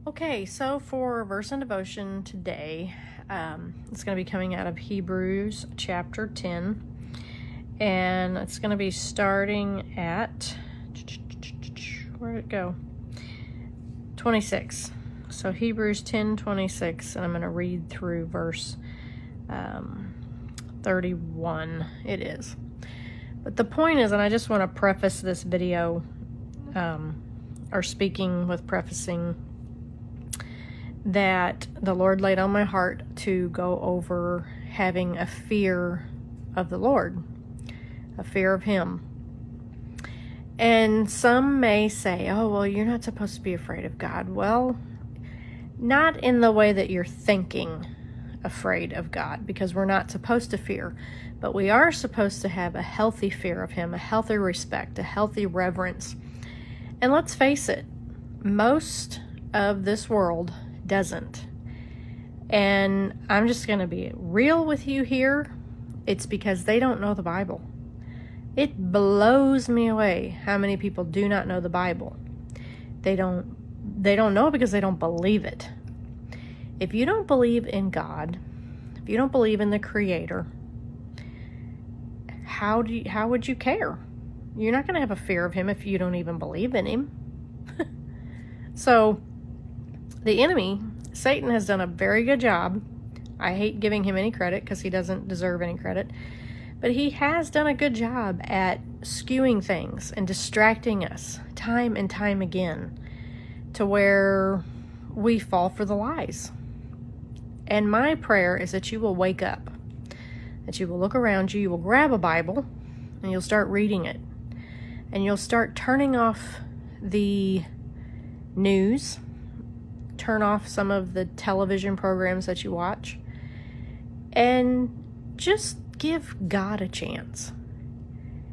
Okay, so for verse and devotion today, it's going to be coming out of Hebrews chapter 10, and it's going to be starting at, where did it go? 26. So Hebrews 10:26, and I'm going to read through verse 31. It is. But the point is, and I just want to preface this video, or speaking with prefacing, that the Lord laid on my heart to go over having a fear of the Lord, a fear of Him. And some may say, oh, well, you're not supposed to be afraid of God. Well, not in the way that you're thinking afraid of God, because we're not supposed to fear, but we are supposed to have a healthy fear of Him, a healthy respect, a healthy reverence. And let's face it, most of this world doesn't. And I'm just going to be real with you here. It's because they don't know the Bible. It blows me away how many people do not know the Bible. They don't know because they don't believe it. If you don't believe in God, if you don't believe in the Creator, how would you care? You're not going to have a fear of Him if you don't even believe in Him. So the enemy, Satan, has done a very good job. I hate giving him any credit because he doesn't deserve any credit. But he has done a good job at skewing things and distracting us time and time again to where we fall for the lies. And my prayer is that you will wake up, that you will look around you, you will grab a Bible, and you'll start reading it. And you'll start turning off the news, turn off some of the television programs that you watch, and just give God a chance.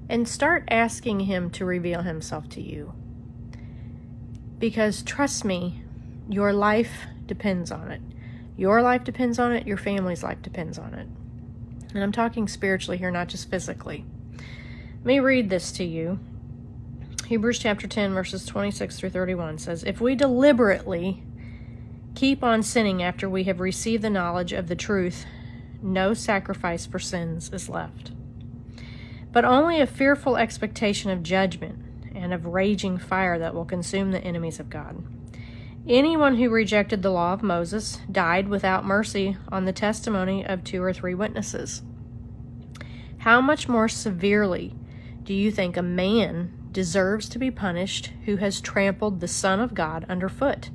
And start asking Him to reveal Himself to you. Because trust me, your life depends on it. Your life depends on it. Your family's life depends on it. And I'm talking spiritually here, not just physically. Let me read this to you. Hebrews chapter 10, verses 26 through 31 says, "If we deliberately keep on sinning after we have received the knowledge of the truth, no sacrifice for sins is left, but only a fearful expectation of judgment and of raging fire that will consume the enemies of God. Anyone who rejected the law of Moses died without mercy on the testimony of 2 or 3 witnesses. How much more severely do you think a man deserves to be punished who has trampled the Son of God underfoot,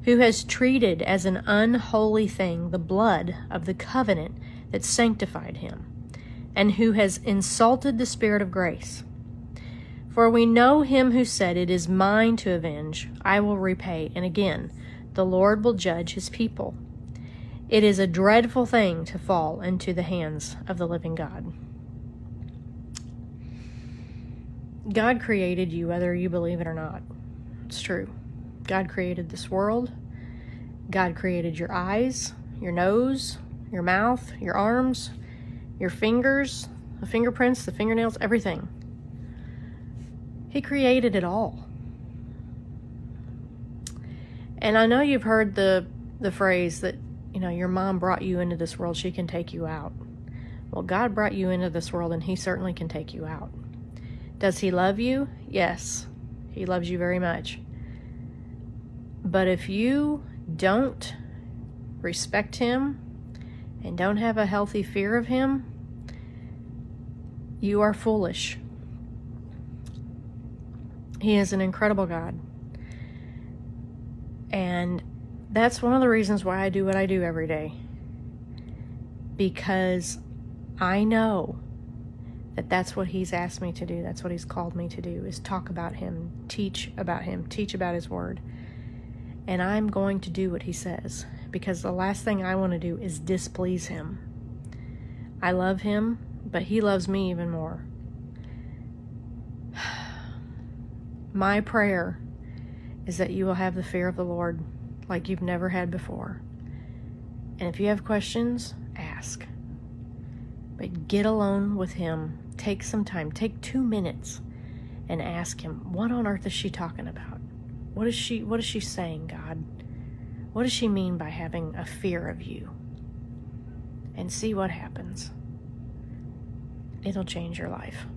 who has treated as an unholy thing the blood of the covenant that sanctified him, and who has insulted the Spirit of grace? For we know Him who said, 'It is mine to avenge, I will repay,' and again, 'The Lord will judge His people.' It is a dreadful thing to fall into the hands of the living God." God created you, whether you believe it or not. It's true. God created this world. God created your eyes, your nose, your mouth, your arms, your fingers, the fingerprints, the fingernails, everything. He created it all. And I know you've heard the phrase that, your mom brought you into this world, she can take you out. Well, God brought you into this world, and He certainly can take you out. Does He love you? Yes, He loves you very much. But if you don't respect Him and don't have a healthy fear of Him, you are foolish. He is an incredible God. And that's one of the reasons why I do what I do every day. Because I know that that's what He's asked me to do. That's what He's called me to do, is talk about Him, teach about Him, teach about His Word. And I'm going to do what He says, because the last thing I want to do is displease Him. I love Him, but He loves me even more. My prayer is that you will have the fear of the Lord like you've never had before. And if you have questions, ask. But get alone with Him. Take some time. Take 2 minutes and ask Him, what on earth is she talking about? What is she saying, God? What does she mean by having a fear of you? And see what happens. It'll change your life.